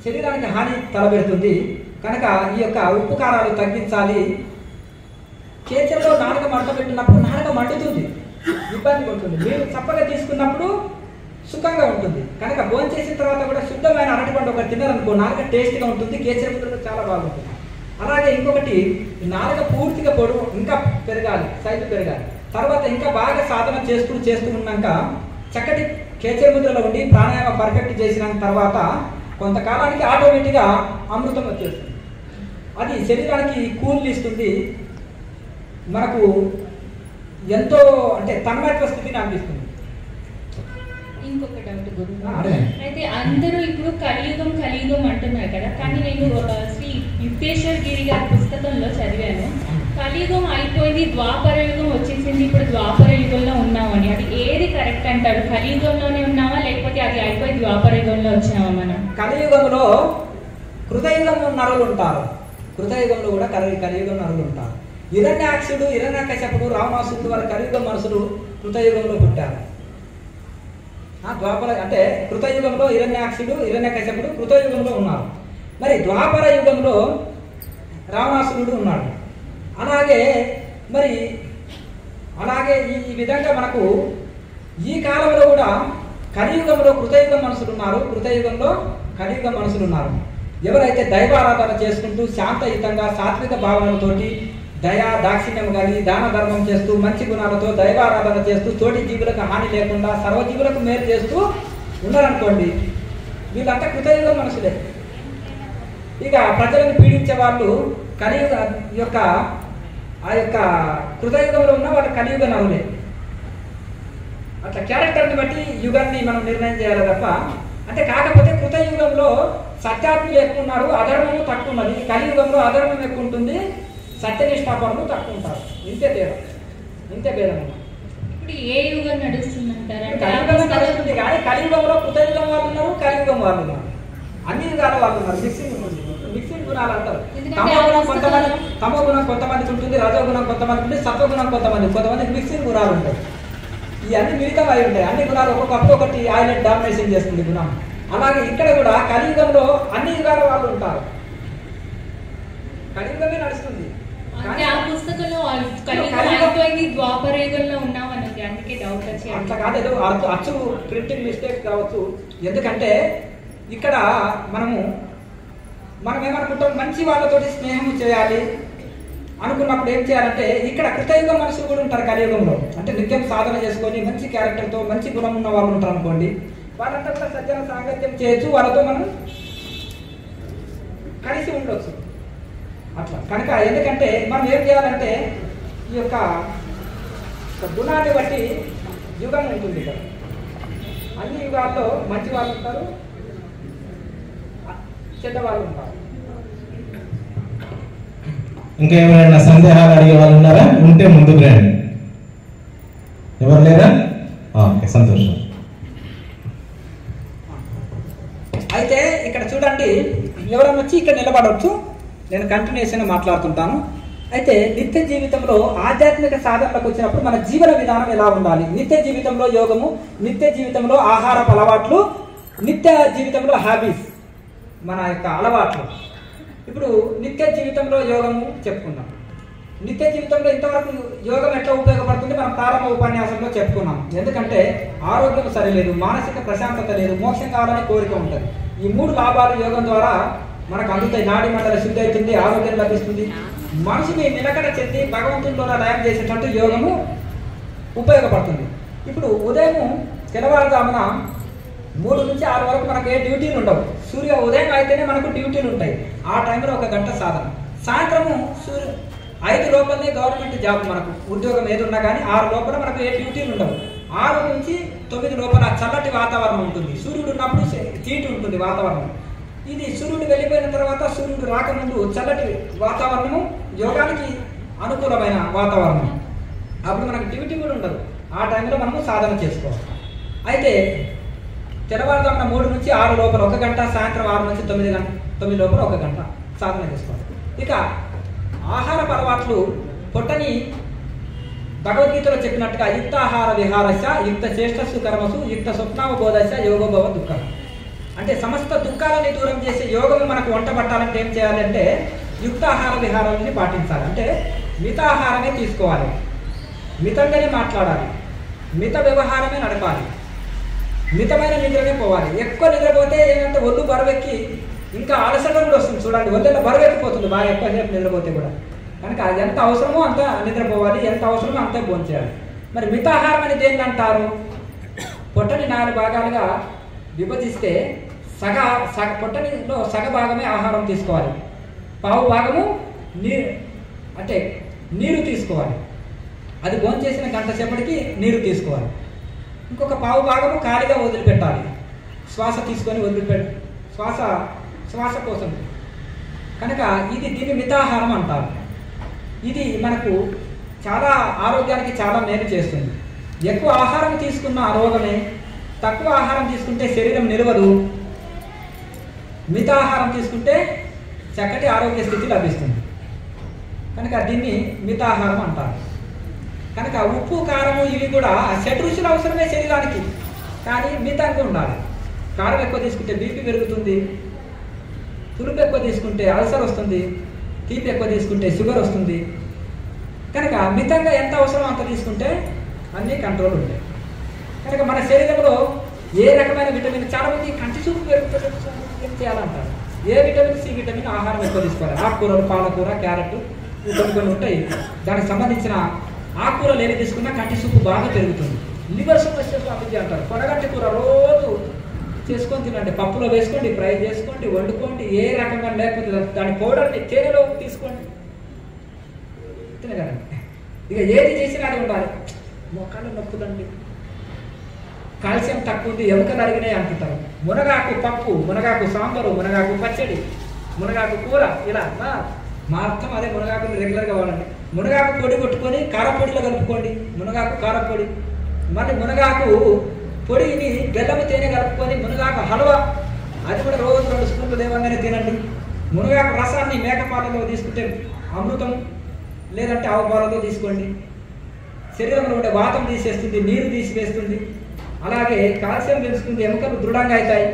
శరీరానికి హాని తలబెడుతుంది. కనుక ఈ యొక్క ఉప్పు కారాలు తగ్గించాలి. కేచర్లో నాలుక మంట పెట్టినప్పుడు నాలుక మండుతుంది, ఇబ్బంది ఉంటుంది. మీరు చప్పగా తీసుకున్నప్పుడు సుఖంగా ఉంటుంది. కనుక భోజనం చేసిన తర్వాత కూడా శుద్ధమైన అరటిపండు ఒకటి తిన్నారనుకో నాలుక టేస్ట్గా ఉంటుంది. కేచర్ ముద్రలో చాలా బాగుంటుంది. అలాగే ఇంకొకటి నాలుక పూర్తిగా పొడవు ఇంకా పెరగాలి, సైజు పెరగాలి. తర్వాత ఇంకా బాగా సాధన చేస్తూ ఉన్నాక చక్కటి కేచరి ముద్రలో ఉండి ప్రాణాయామ పర్ఫెక్ట్ చేసిన తర్వాత కొంతకాలానికి ఆటోమేటిక్గా అమృతం వచ్చేస్తుంది. అది శరీరానికి కూల్ ఇస్తుంది, మనకు ఎంతో అంటే తన్మయత్వ స్థితిని అనిపిస్తుంది. ఇంకొక డౌట్ గురువు, అయితే అందరూ ఇప్పుడు కలియుగం అంటున్నారు కదా, కానీ నేను శ్రీ యుక్తేశ్వర గిరి గారి పుస్తకంలో చదివాను, కలియుగం అయిపోయింది, ద్వాపర యుగం వచ్చేసింది, ఇప్పుడు ద్వాపర యుగంలో ఉన్నామని. అది ఏది కరెక్ట్ అంటారు? కలియుగంలోనే ఉన్నామా లేకపోతే అది అయిపోయి ద్వాపర యుగంలో వచ్చినామా మనం? కలియుగంలో కృతయుగంలో నరులు ఉంటారు, కృతయుగంలో కూడా కలియుగం నరులు ఉంటారు. హిరణ్యాక్షుడు, హిరణ్యకశపుడు, రావణాసురుడు వాళ్ళ కలియుగం మనుషులు కృతయుగంలో పుట్టారు. ద్వాపర అంటే కృతయుగంలో హిరణ్యాక్షుడు, హిరణ్యకశపుడు కృతయుగంలో ఉన్నారు. మరి ద్వాపర యుగంలో రావణాసురుడు ఉన్నాడు. అలాగే ఈ విధంగా మనకు ఈ కాలంలో కూడా కలియుగంలో కృతయుగం మనుషులు ఉన్నారు, కృతయుగంలో కలియుగం మనుషులు ఉన్నారు. ఎవరైతే దైవారాధన చేసుకుంటూ శాంతయుతంగా సాత్విక భావనలతోటి దయా దాక్షిణ్యం కలిగి దాన ధర్మం చేస్తూ మంచి గుణాలతో దైవారాధన చేస్తూ తోటి జీవులకు హాని లేకుండా సర్వజీవులకు మేలు చేస్తూ ఉన్నారనుకోండి, వీళ్ళంతా కృతయుగం మనుషులే. ఇక ప్రజలను పీడించే వాళ్ళు కలియుగ యొక్క కృతయుగంలో ఉన్న వాళ్ళు కలియుగ నరులే. అట్లా క్యారెక్టర్ని బట్టి యుగాన్ని మనం నిర్ణయం చేయాలి తప్ప, అంటే కాకపోతే కృతయుగంలో సత్యాత్ములు ఎక్కువ ఉన్నారు, అధర్మము తక్కువ ఉన్నది. కలియుగంలో అధర్మం ఎక్కువ ఉంటుంది, సత్యనిష్టాపరులు తక్కువ ఉంటారు. ఇంతే భేదం. ఇప్పుడు ఏ యుగం నడుస్తుందంటారు? కలియుగం నడుస్తుంది కానీ కలియుగంలో కృతయుగం వాళ్ళు ఉన్నారు, కలియుగం వాళ్ళు ఉన్నారు, అన్ని యుగాల వాళ్ళు ఉన్నారు. మిక్సింగ్ గుణాలు అంటారు. తమో గుణం కొంతమందికి ఉంటుంది, రజోగుణం కొంతమందికి ఉంటుంది, సత్వగుణం కొంతమందికి మిక్సింగ్ గుణాలు ఉంటాయి. ఇవన్నీ మిళితం అయి ఉంటాయి. అన్ని గుణాలు ఒక్కొక్కటి హైలైట్ డామినేషన్ చేస్తుంది గుణం. అలాగే ఇక్కడ కూడా కలియుగంలో అన్ని యుగాల వాళ్ళు ఉంటారు, కలియుగమే నడుస్తుంది. ఆ పుస్తకంలో కలియుగం ద్వాపర యుగంలో ఉన్నామని అందుకే డౌట్ వచ్చి అట్లా కాదు, అచ్చు ప్రింటింగ్ మిస్టేక్ కావచ్చు. ఎందుకంటే ఇక్కడ మనం ఏమనుకుంటాం, మంచి వాళ్ళతోటి స్నేహం చేయాలి అనుకున్నప్పుడు ఏం చేయాలంటే, ఇక్కడ కృతయుగం మనుషులు కూడా ఉంటారు కలియుగంలో. అంటే నిత్యం సాధన చేసుకొని మంచి క్యారెక్టర్తో మంచి గుణం ఉన్న వాళ్ళు ఉంటారు అనుకోండి, వాళ్ళంతా కూడా సజ్జన సాంగత్యం చేయొచ్చు, వాళ్ళతో మనం కలిసి ఉండొచ్చు. అట్లా కనుక ఎందుకంటే మనం ఏం చేయాలంటే ఈ యొక్క గుణాన్ని బట్టి యుగం ఉంటుంది. ఇక్కడ అన్ని యుగాల్లో మంచి వాళ్ళు ఉంటారు, చెడ్డ వాళ్ళు ఉంటారు. ఇంకా ఏమైనా సందేహాలు అడిగే వాళ్ళు ఉన్నారా? ఉంటే ముందుకు రండి. ఎవరు లేరా? ఓకే, సంతోషం. అయితే ఇక్కడ చూడండి, ఎవరైనా వచ్చి ఇక్కడ నిలబడవచ్చు, నేను కంటిన్యూషన్ మాట్లాడుతుంటాను. అయితే నిత్య జీవితంలో ఆధ్యాత్మిక సాధనలకు వచ్చినప్పుడు మన జీవన విధానం ఎలా ఉండాలి? నిత్య జీవితంలో యోగము, నిత్య జీవితంలో ఆహారపు అలవాట్లు, నిత్య జీవితంలో హ్యాబిట్స్, మన యొక్క అలవాట్లు. ఇప్పుడు నిత్య జీవితంలో యోగము చెప్పుకున్నాం. నిత్య జీవితంలో ఇంతవరకు యోగం ఎట్లా ఉపయోగపడుతుంది మనం ప్రారంభ ఉపన్యాసంలో చెప్పుకున్నాం. ఎందుకంటే ఆరోగ్యం సరిలేదు, మానసిక ప్రశాంతత లేదు, మోక్షం కావాలని కోరిక ఉంటుంది. ఈ 3 లాభాలు యోగం ద్వారా మనకు అందుతాయి. నాడి మండల శుద్ధి అవుతుంది, ఆరోగ్యం లభిస్తుంది, మనసుని నిలకడ చెంది భగవంతునిలో లయం చేసేటట్టు యోగము ఉపయోగపడుతుంది. ఇప్పుడు ఉదయం తెల్లవారుజామున 3 నుంచి 6 వరకు మనకు ఏ డ్యూటీలు ఉండవు. ఉదయం అయితేనే మనకు డ్యూటీలు ఉంటాయి, ఆ టైంలో 1 గంట సాధన. సాయంత్రము 5 లోపలనే గవర్నమెంట్ జాబ్, మనకు ఉద్యోగం ఏది ఉన్నా కానీ 6 లోపల మనకు ఏ డ్యూటీలు ఉండవు. 6 నుంచి 9 లోపల చల్లటి వాతావరణం ఉంటుంది. సూర్యుడు ఉన్నప్పుడు హీట్ ఉంటుంది వాతావరణం. ఇది సూర్యుడు వెళ్ళిపోయిన తర్వాత, సూర్యుడు రాకముందు చల్లటి వాతావరణము యోగానికి అనుకూలమైన వాతావరణం. అప్పుడు మనకు డ్యూటీ కూడా ఉండదు, ఆ టైంలో మనము సాధన చేసుకోవాలి. అయితే తెల్లవారుజామున 3 నుంచి 6 లోపల 1 గంట, సాయంత్రం 6 నుంచి 9 లోపల 1 గంట సాధన చేసుకోవాలి. ఇక ఆహారపు అలవాట్లు, పొట్టని భగవద్గీతలో చెప్పినట్టుగా యుక్తాహార విహారస్య యుక్త చేష్టస్సు కర్మసు యుక్త స్వప్నావబోధస్య యోగోభవ దుఃఖం. అంటే సమస్త దుఃఖాలని దూరం చేసే యోగం మనకు వంట పట్టాలంటే ఏం చేయాలంటే యుక్తాహార విహారాలని పాటించాలి. అంటే మితాహారమే తీసుకోవాలి, మితంగానే మాట్లాడాలి, మిత వ్యవహారమే నడపాలి, మితమైన నిద్రనే పోవాలి. ఎక్కువ నిద్రపోతే ఏంటంటే ఒళ్ళు బరువెక్కి ఇంకా అలసట కూడా వస్తుంది. చూడండి, ఒళ్ళలో బరువెక్కిపోతుంది బాగా ఎక్కువసేపు నిద్రపోతే కూడా. కనుక ఎంత అవసరమో అంత నిద్రపోవాలి, ఎంత అవసరమో అంతే భోంచేయాలి. మరి మితాహారం అనేది ఏంటంటారు? పొట్టని 4 భాగాలుగా విభజిస్తే పొట్టనిలో సగ భాగమే ఆహారం తీసుకోవాలి, పావు భాగము నీరు తీసుకోవాలి. అది భోంచేసిన గంట సేపటికి నీరు తీసుకోవాలి. ఇంకొక పావు భాగము ఖాళీగా వదిలిపెట్టాలి, శ్వాస తీసుకొని వదిలిపెట్టాలి, శ్వాస కోసం. కనుక దీన్ని మితాహారం అంటారు. ఇది మనకు చాలా ఆరోగ్యానికి చాలా మేలు చేస్తుంది. ఎక్కువ ఆహారం తీసుకున్న రోగమే, తక్కువ ఆహారం తీసుకుంటే శరీరం నిలవదు, మితాహారం తీసుకుంటే చక్కటి ఆరోగ్య స్థితి లభిస్తుంది. కనుక దీన్ని మితాహారం అంటారు. కనుక ఉప్పు కారము ఇవి కూడా షడ్రుచులు అవసరమే శరీరానికి, కానీ మితంగా ఉండాలి. కారం ఎక్కువ తీసుకుంటే బీపీ పెరుగుతుంది, పులుపు ఎక్కువ తీసుకుంటే అల్సర్ వస్తుంది, తీపి ఎక్కువ తీసుకుంటే షుగర్ వస్తుంది. కనుక మితంగా ఎంత అవసరం అంత తీసుకుంటే అన్నీ కంట్రోల్ ఉంటాయి. కనుక మన శరీరంలో ఏ రకమైన విటమిన్, చాలా మంది కంటి చూపు పెరుగుతుంది ఏం చేయాలంటారు. ఏ విటమిన్, సి విటమిన్ ఆహారం ఎక్కువ తీసుకోవాలి. ఆకుకూరలు, పాలకూర, క్యారెట్ కొన్ని ఉంటాయి. దానికి సంబంధించిన ఆకుకూరలు ఏది తీసుకున్నా కంటి చూపు బాగా పెరుగుతుంది. లివర్ సమస్యలు అభివృద్ధి అంటారు. కొనగంటి కూర రోజు చేసుకొని తినండి, పప్పులో వేసుకోండి, ఫ్రై చేసుకోండి, వండుకోండి, ఏ రకంగా లేకపోతే దాని పౌడర్ని తేనెలో తీసుకోండి, తినగలండి. ఇక ఏది చేసినా అది ఉండాలి. మోకాళ్ళ నొప్పులండి, కాల్షియం తక్కువ ఉంది, ఎముకలు అరిగినాయి అంటుంటారు. మునగాకు పప్పు, మునగాకు సాంబారు, మునగాకు పచ్చడి, మునగాకు కూర, ఇలా మా అర్థం అదే. మునగాకుని రెగ్యులర్గా వాడండి. మునగాకు పొడి కొట్టుకొని కారపొడిలో కలుపుకోండి, మునగాకు కారపొడి. మళ్ళీ మునగాకు పొడిని బెల్లము తేనె కలుపుకొని మునగాకు హల్వా, అది కూడా రోజు 2 స్పూన్లు లేవంగానే తినండి. మునగాకు రసాన్ని మేకపాలలో తీసుకుంటే అమృతం, లేదంటే ఆవు పాలతో తీసుకోండి. శరీరంలో ఉండే వాతం తీసేస్తుంది, నీరు తీసివేస్తుంది, అలాగే కాల్షియం పెంచుతుంది, ఎముకలు దృఢంగా అవుతాయి.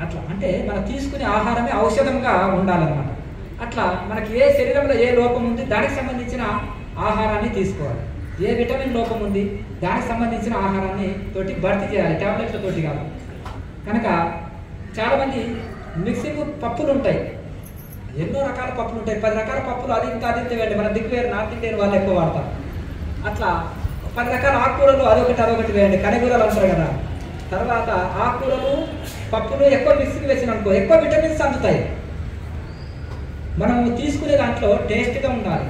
అట్లా అంటే మనం తీసుకునే ఆహారమే ఔషధంగా ఉండాలన్నమాట. అట్లా మనకి ఏ శరీరంలో ఏ లోపం ఉంది దానికి సంబంధించిన ఆహారాన్ని తీసుకోవాలి. ఏ విటమిన్ లోపం ఉంది దానికి సంబంధించిన ఆహారాన్ని తోటి భర్తీ చేయాలి, ట్యాబ్లెట్ల తోటి కాదు. కనుక చాలామంది మిక్సింగ్ పప్పులు ఉంటాయి, ఎన్నో రకాల పప్పులు ఉంటాయి, 10 రకాల పప్పులు అది ఇంత వెళ్ళి మన దిక్కు వేరు, నార్త్ ఇండియన్ వాళ్ళు ఎక్కువ వాడతారు. అట్లా 10 రకాల ఆకుకూరలు అదొకటి వేయండి, కనగూరలు అంటారు కదా. తర్వాత ఆకుకూరలు పప్పులు ఎక్కువ మిక్సింగ్ వేసిన అనుకో ఎక్కువ విటమిన్స్ అందుతాయి. మనము తీసుకునే దాంట్లో టేస్ట్గా ఉండాలి,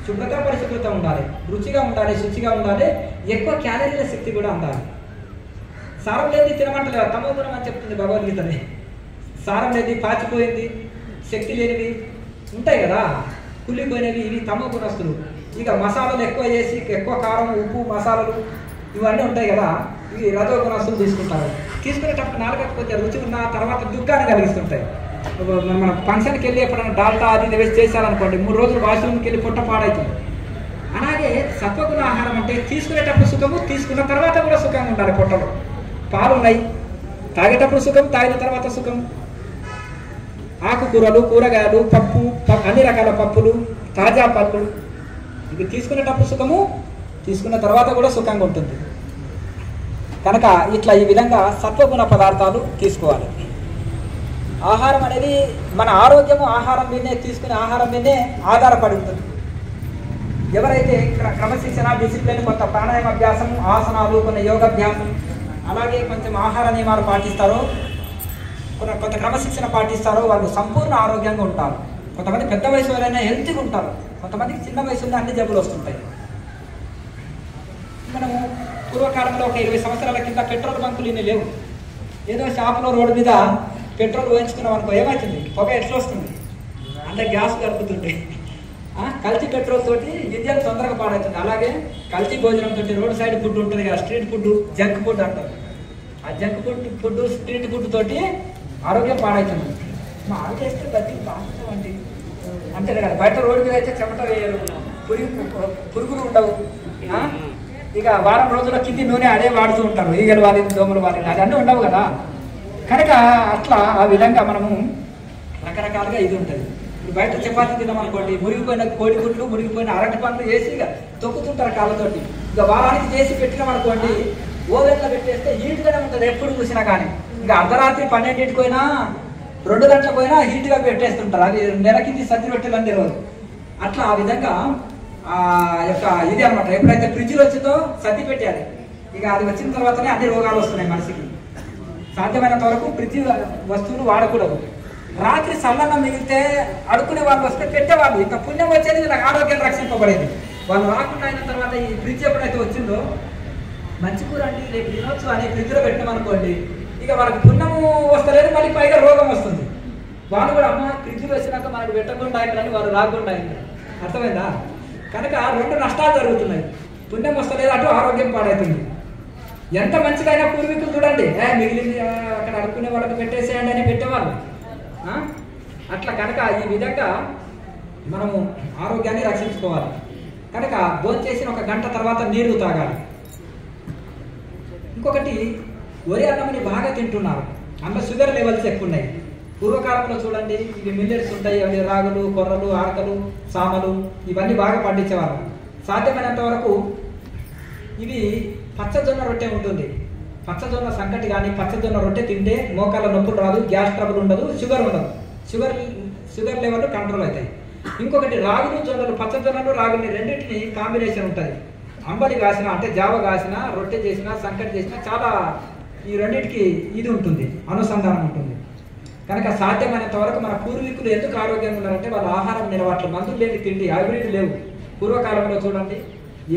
శుభ్రత పరిశుభ్రత ఉండాలి, రుచిగా ఉండాలి, శుచిగా ఉండాలి, ఎక్కువ క్యాలరీల శక్తి కూడా ఉండాలి. సారం లేని తినమంటలేదు, తమో గుణం అని చెప్తుంది భగవద్గీతని. సారం లేని, పాచిపోయింది, శక్తి లేనివి ఉంటాయి కదా, కుళ్ళిపోయినవి, ఇవి తమో గుణస్తులు. ఇక మసాలాలు ఎక్కువ చేసి ఎక్కువ కారం, ఉప్పు, మసాలాలు ఇవన్నీ ఉంటాయి కదా, ఇవి రజో గుణస్తులు తీసుకుంటారు. తీసుకునేటప్పుడు నాలుగకపోతే రుచి ఉన్న తర్వాత దుఃఖాన్ని కలిగిస్తుంటాయి. మన ఫంక్షన్కి వెళ్ళి ఎప్పుడైనా డాల్టా అది వేసి చేశారనుకోండి, 3 రోజులు వాష్రూమ్కి వెళ్ళి పొట్ట పాడవుతుంది. అలాగే సత్వగుణ ఆహారం అంటే తీసుకునేటప్పుడు సుఖము, తీసుకున్న తర్వాత కూడా సుఖంగా ఉండాలి. పొట్టలో పాలు ఉన్నాయి, తాగేటప్పుడు సుఖం, తాగిన తర్వాత సుఖం. ఆకుకూరలు, కూరగాయలు, పప్పు, అన్ని రకాల పప్పులు, తాజా పప్పులు, ఇది తీసుకునేటప్పుడు సుఖము, తీసుకున్న తర్వాత కూడా సుఖంగా ఉంటుంది. కనుక ఇట్లా ఈ విధంగా సత్వగుణ పదార్థాలు తీసుకోవాలి. ఆహారం అనేది మన ఆరోగ్యము ఆహారం మీదే, తీసుకునే ఆహారం మీదే ఆధారపడి ఉంటుంది. ఎవరైతే క్రమశిక్షణ, డిసిప్లిన్, కొంత ప్రాణాయామ అభ్యాసం, ఆసనాలు, కొన్ని యోగాభ్యాసం, అలాగే కొంచెం ఆహార నియమాలు పాటిస్తారో, కొంత క్రమశిక్షణ పాటిస్తారో వాళ్ళు సంపూర్ణ ఆరోగ్యంగా ఉంటారు. కొంతమంది పెద్ద వయసులోనే హెల్తీగా ఉంటారు, కొంతమందికి చిన్న వయసులో అన్ని జబ్బులు వస్తుంటాయి. మనము పూర్వకాలంలో ఒక 20 సంవత్సరాల కింద పెట్రోల్ బంకులు ఇన్ని లేవు. ఏదో షాపులో రోడ్డు మీద పెట్రోల్ పోయించుకున్నాం అనుకో, ఏమవుతుంది, పొగ ఎట్లా వస్తుంది, అంటే గ్యాస్ గడుపుతుంటే. కల్తీ పెట్రోల్ తోటి ఇంజన్ తొందరగా పాడవుతుంది. అలాగే కల్తీ భోజనం తోటి రోడ్ సైడ్ ఫుడ్ ఉంటుంది కదా, స్ట్రీట్ ఫుడ్, జంక్ ఫుడ్ అంటారు. ఆ జంక్ ఫుడ్ స్ట్రీట్ ఫుడ్ తోటి ఆరోగ్యం పాడవుతుంది. మా ఆరోగ్యం బతికి బాగుంటామండి అంతే కదా. బయట రోడ్డు మీద అయితే చెమట వేయరు, పురుగులు ఉండవు. ఇక వారం రోజుల కింది నూనె అదే వాడుతూ ఉంటారు, ఈగలు వాలి, దోమలు వాలి, అదన్నీ ఉండవు కదా. కనుక అట్లా ఆ విధంగా మనము రకరకాలుగా ఇది ఉంటుంది. ఇప్పుడు బయట చపాతీ తిన్నామనుకోండి, మురిగిపోయిన కోడిగుడ్లు, మురిగిపోయిన అరటి పండ్లు వేసి ఇక తొక్కుతుంటారు కాళ్ళతోటి. ఇక వారానికి చేసి పెట్టినామనుకోండి, ఓవెన్లో పెట్టేస్తే హీట్గానే ఉంటుంది ఎప్పుడు చూసినా. కానీ ఇక అర్ధరాత్రి 12ంటికి పోయినా 2 గంటలకు పోయినా హీట్గా పెట్టేస్తుంటారు. అది నెలకింది సర్ది పెట్టాలని రోజు అట్లా ఆ విధంగా ఆ యొక్క ఇది అనమాట. ఎప్పుడైతే ఫ్రిడ్జ్లో వచ్చిందో సర్ది పెట్టాలి. ఇక అది వచ్చిన తర్వాతనే అన్ని రోగాలు వస్తున్నాయి మనిషికి. సాధ్యమైనంత వరకు ఫ్రిడ్జ్ వస్తువులు వాడకూడదు. రాత్రి సల్లన్నం మిగిలితే అడుక్కునే వాళ్ళు వస్తే పెట్టేవాళ్ళు. ఇంకా పుణ్యం వచ్చేది, నాకు ఆరోగ్యం రక్షింపబడేది. వాళ్ళు రాకుండా అయిన తర్వాత ఈ ఫ్రిడ్జ్ ఎప్పుడైతే వచ్చిందో మంచి కూర అండి రేపు తినొచ్చు అని ఫ్రిడ్జ్లో పెట్టినామనుకోండి, ఇక వాళ్ళకి పుణ్యము వస్తలేదు, మళ్ళీ పైగా రోగం వస్తుంది. వాళ్ళు కూడా అమ్మ ఫ్రిడ్జ్లో వచ్చినాక మనకు పెట్టకుండా అయిపోయినని వాళ్ళు రాకుండా అయినారు. అర్థమైందా? కనుక రెండు నష్టాలు జరుగుతున్నాయి. పుణ్యం వస్తలేదు, అటు ఆరోగ్యం పాడవుతుంది. ఎంత మంచిదైనా పూర్వీకులు చూడండి, మిగిలింది అక్కడ అడుక్కునే వాళ్ళకి పెట్టేసేయండి అని పెట్టేవాళ్ళు. అట్లా కనుక ఈ విధంగా మనము ఆరోగ్యాన్ని రక్షించుకోవాలి. కనుక భోజనం చేసిన 1 గంట తర్వాత నీరు తాగాలి. ఇంకొకటి, వరి అన్నంని బాగా తింటున్నారు, అందులో షుగర్ లెవెల్స్ ఎక్కువ ఉన్నాయి. పూర్వకాలంలో చూడండి, ఇవి మిల్లెట్స్ ఉంటాయి, అవి రాగులు, కొర్రలు, ఆడకలు, సామలు ఇవన్నీ బాగా పండించేవారు. సాధ్యమైనంత వరకు ఇవి పచ్చజొన్న రొట్టె ఉంటుంది. పచ్చజొన్న సంకటి కానీ పచ్చజొన్న రొట్టె తింటే మోకాళ్ళ నొప్పులు రాదు, గ్యాస్ ట్రబుల్ ఉండదు, షుగర్ ఉండదు. షుగర్ లెవెల్ కంట్రోల్ అవుతాయి. ఇంకొకటి, రాగులు జొన్నలు, పచ్చజొన్నలు రాగుల్ని రెండింటిని కాంబినేషన్ ఉంటుంది. అంబలి కాసిన అంటే జావ కాసిన, రొట్టె చేసిన, సంకటి చేసిన చాలా ఈ రెండింటికి ఇది ఉంటుంది, అనుసంధానం ఉంటుంది. కనుక సాధ్యమైనంత వరకు మన పూర్వీకులు ఎందుకు ఆరోగ్యంగా ఉన్నారంటే వాళ్ళ ఆహారం నిలవాట్లు, మందులు లేని తిండి, హైబ్రిడ్ లేవు. పూర్వకాలంలో చూడండి,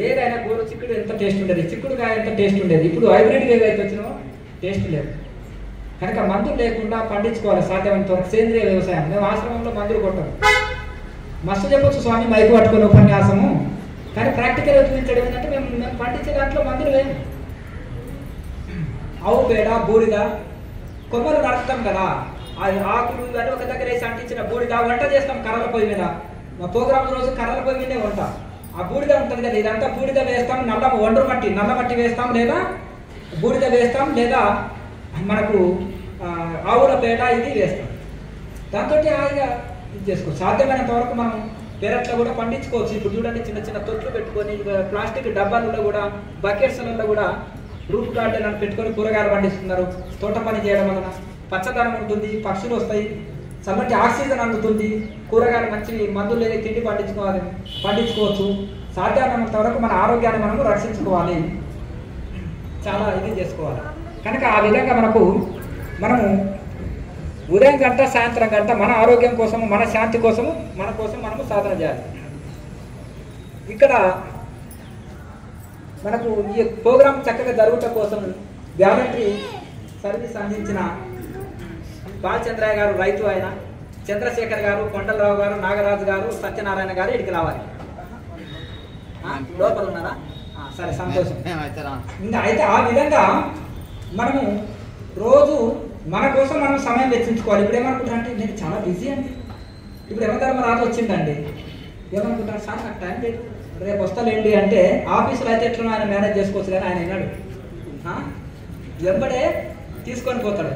ఏదైనా కూర చిక్కుడు ఎంత టేస్ట్ ఉండేది, చిక్కుడుకాయ ఎంత టేస్ట్ ఉండేది. ఇప్పుడు హైబ్రిడ్ ఏదైతే వచ్చినో టేస్ట్ లేదు. కనుక మందులు లేకుండా పండించుకోవాలి సాధ్యమైనంత వరకు. సేంద్రియ వ్యవసాయం. మేము ఆశ్రమంలో మందులు కొట్టాము. మస్తు చెప్పొచ్చు స్వామి మైకు పట్టుకుని ఉపన్యాసము, కానీ ప్రాక్టికల్ చూపించడం ఏంటంటే మేము పండించే దాంట్లో మందులు లేవు. ఆవు పేడ, బూడిద, కొమ్మలు నడుపుతాం కదా, ఆకులు ఇవన్నీ ఒక దగ్గర వేసి అంటించిన బూడిద వంట చేస్తాం కర్రల పొయ్యి మీద. మా ప్రోగ్రామ్ రోజు కర్రల పొయ్యి మీదే వంట. ఆ బూడిద ఉంటుంది కదా, ఇదంతా బూడిద వేస్తాం, నల్ల మట్టి వేస్తాం, లేదా బూడిద వేస్తాం, లేదా మనకు ఆవుల పేడ ఇది వేస్తాం. దాంతో హాయిగా ఇది చేసుకోవచ్చు. సాధ్యమైనంత వరకు మనం పెరట్లో కూడా పండించుకోవచ్చు. ఇప్పుడు చూడండి, చిన్న చిన్న తొట్లు పెట్టుకొని ప్లాస్టిక్ డబ్బాలలో కూడా, బకెట్స్లలో కూడా రూఫ్ గార్డెన్ అని పెట్టుకొని కూరగాయలు పండిస్తున్నారు. తోట పని చేయడం వలన పచ్చదనం ఉంటుంది, పక్షులు వస్తాయి, చల్లటి ఆక్సిజన్ అందుతుంది, కూరగాయలు మంచి మందులు లేని తిండి పండించుకోవచ్చు. సాధ్యమైనంత వరకు మన ఆరోగ్యాన్ని మనము రక్షించుకోవాలి, చాలా ఇది చేసుకోవాలి. కనుక ఆ విధంగా మనము ఉదయం గంట, సాయంత్రం గంట మన ఆరోగ్యం కోసము, మన శాంతి కోసము, మన కోసం మనము సాధన చేయాలి. ఇక్కడ మనకు ఈ ప్రోగ్రాం చక్కగా జరుగుట కోసం వాలంటరీ సర్వీస్ అందించిన బాలచంద్రయ్య గారు, రైతు ఆయన, చంద్రశేఖర్ గారు, కొండలరావు గారు, నాగరాజు గారు, సత్యనారాయణ గారు ఇక్కడికి రావాలి. లోపల ఉన్నారా? సరే, సంతోషం. ఇంకా అయితే ఆ విధంగా మనము రోజు మన కోసం మనం సమయం వెచ్చించుకోవాలి. ఇప్పుడు ఏమనుకుంటా అంటే, నేను చాలా బిజీ అండి, ఇప్పుడు యమధర్మరాజు వచ్చిందండి, ఏమనుకుంటారు, సార్ నాకు టైం లేదు, రేపు వస్తాలేండి అంటే, ఆఫీసులో అయితే ఎట్లా ఆయన మేనేజ్ చేసుకోవచ్చు, కానీ ఆయన విన్నాడు, వెంబడే తీసుకొని పోతాడు.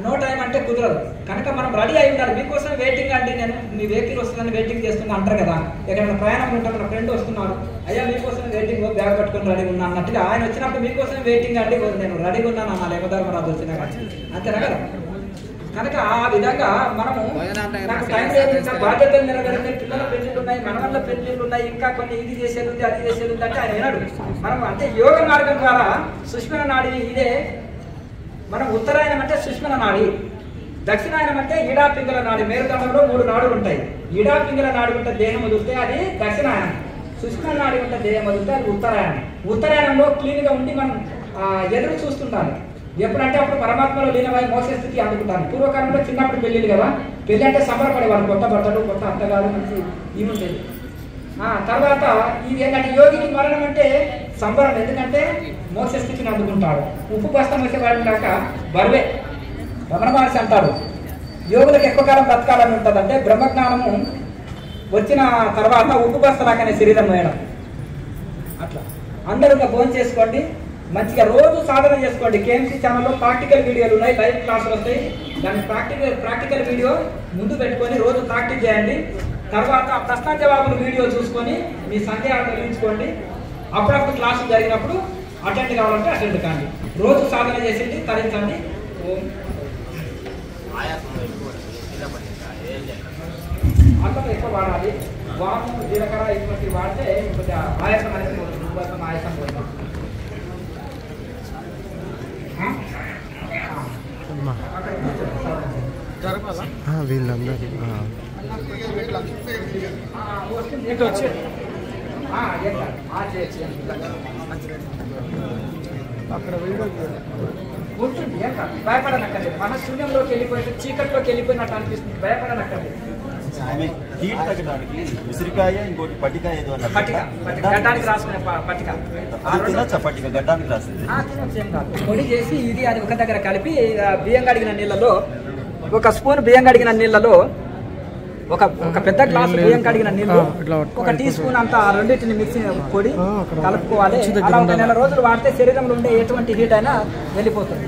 నో టైం అంటే కుదరదు. కనుక మనం రెడీ అయి ఉండాలి. మీకోసం వెయిటింగ్ అండి, నేను మీ వెహికల్ వస్తుందని వెయిటింగ్ చేస్తున్నా అంటారు కదా. ఎక్కడైనా ప్రయాణం ఉంటాం, మన ఫ్రెండ్ వస్తున్నారు, అయ్యా మీకోసం వెయిటింగ్, బ్యాగ్ పట్టుకొని రెడీ ఉన్నా అన్నట్టుగా ఆయన వచ్చినప్పుడు మీకోసం వెయిటింగ్ అండి, నేను రెడీగా ఉన్నాను అన్న యమధర్మరాజు వచ్చినా కానీ, అంతేనా కదా. కనుక ఆ విధంగా మనము నాకు టైం లేదు, బాధ్యతలు నెరవేరే, పిల్లల పెళ్లిళ్ళు ఉన్నాయి, మనవల్ల పెళ్లిళ్ళు ఉన్నాయి, ఇంకా కొన్ని ఇది చేసేది ఉంది, అది చేసేది ఉంది అంటే ఆయన వినడు. మనం అంటే యోగ మార్గం ద్వారా సుష్మన నాడి ఇదే. మనం ఉత్తరాయణం అంటే సుష్మన నాడి, దక్షిణాయనం అంటే ఈడా పింగళ నాడి. మేరుదండంలో 3 నాడులు ఉంటాయి. ఈడా పింగళ నాడి ఉంటే దేహం వదిలితే అది దక్షిణాయనం, సుష్మన నాడి ఉంటే దేహం వదిలితే అది ఉత్తరాయణం. ఉత్తరాయణంలో క్లీన్గా ఉండి మనం ఎదురు చూస్తుంటాను. ఎప్పుడంటే అప్పుడు పరమాత్మలో లీనమై మోస స్థితి అందుకుంటాను. పూర్వకాలంలో చిన్నప్పుడు పెళ్ళిళ్ళు కదా, పెళ్ళి అంటే సంబరపడేవాళ్ళు, కొత్త బట్టలు, కొత్త అత్తగారు, మంచి ఇవి ఉండేది. తర్వాత ఇది ఏంటంటే యోగికి మరణం అంటే సంబరం, ఎందుకంటే మోక్ష స్థితిని అందుకుంటాడు. ఉప్పు బస్తం వచ్చేవాడు కాక బరువే. రమణ మహర్షి అంటాడు, యోగులకు ఎక్కువ కాలం బ్రతకాలని ఉంటుంది, అంటే బ్రహ్మజ్ఞానము వచ్చిన తర్వాత ఉప్పు బస్తలాగానే శరీరం వేయడం. అట్లా అందరూ భోజనం చేసుకోండి, మంచిగా రోజు సాధన చేసుకోండి. కేఎంసీ ఛానల్లో ప్రాక్టికల్ వీడియోలు ఉన్నాయి, లైవ్ క్లాసులు వస్తాయి. దాన్ని ప్రాక్టికల్ వీడియో ముందు పెట్టుకొని రోజు ప్రాక్టీస్ చేయండి. తర్వాత ప్రశ్న జవాబులు వీడియో చూసుకొని మీ సందేహాలు తొలగించుకోండి. అప్పుడప్పుడు క్లాసులు జరిగినప్పుడు అటెండ్ కావాలంటే అటెండ్ కాండి. రోజు సాధన చేసేది తరించండి. అల్లం ఎక్కువ వాడాలి. వాము జీలకర్ర ఇటువంటి వాడితే కొద్దిగా ఆయాసం అనేది పోతుంది, ఉబ్బసం ఆయాసం పోతుంది. వీళ్ళందరూ అక్కడ ఉంటుంది, ఏం కాదు, భయపడనక్కర్లేదు. మన శూన్యంలోకి వెళ్ళిపోతే చీకట్లోకి వెళ్ళిపోయినట్టు అనిపిస్తుంది, భయపడనక్కర్లేదు. హీట్ తగ్గడానికి ఉసిరికాయ, ఇంకోటి పట్టికాయ ఏదో పట్టిక గడ్డానికి రాసుకునే పట్టిక తినచ్చా? పట్టిక గడ్డానికి రాసేది తినొచ్చు, ఏం కాదు. పొడి చేసి ఇది అది ఒక దగ్గర కలిపి బియ్యం కడిగిన నీళ్ళలో, ఒక స్పూన్ బియ్యం కడిగిన నీళ్ళలో ఒక పెద్ద గ్లాసు బియ్యం కడిగిన నీళ్ళు, ఒక టీ స్పూన్ అంతా రెండింటిని మిక్సీ పొడి కలుపుకోవాలి. అలా ఒక నెల రోజులు వాడితే శరీరంలో ఉండే ఎటువంటి హీట్ అయినా వెళ్ళిపోతుంది.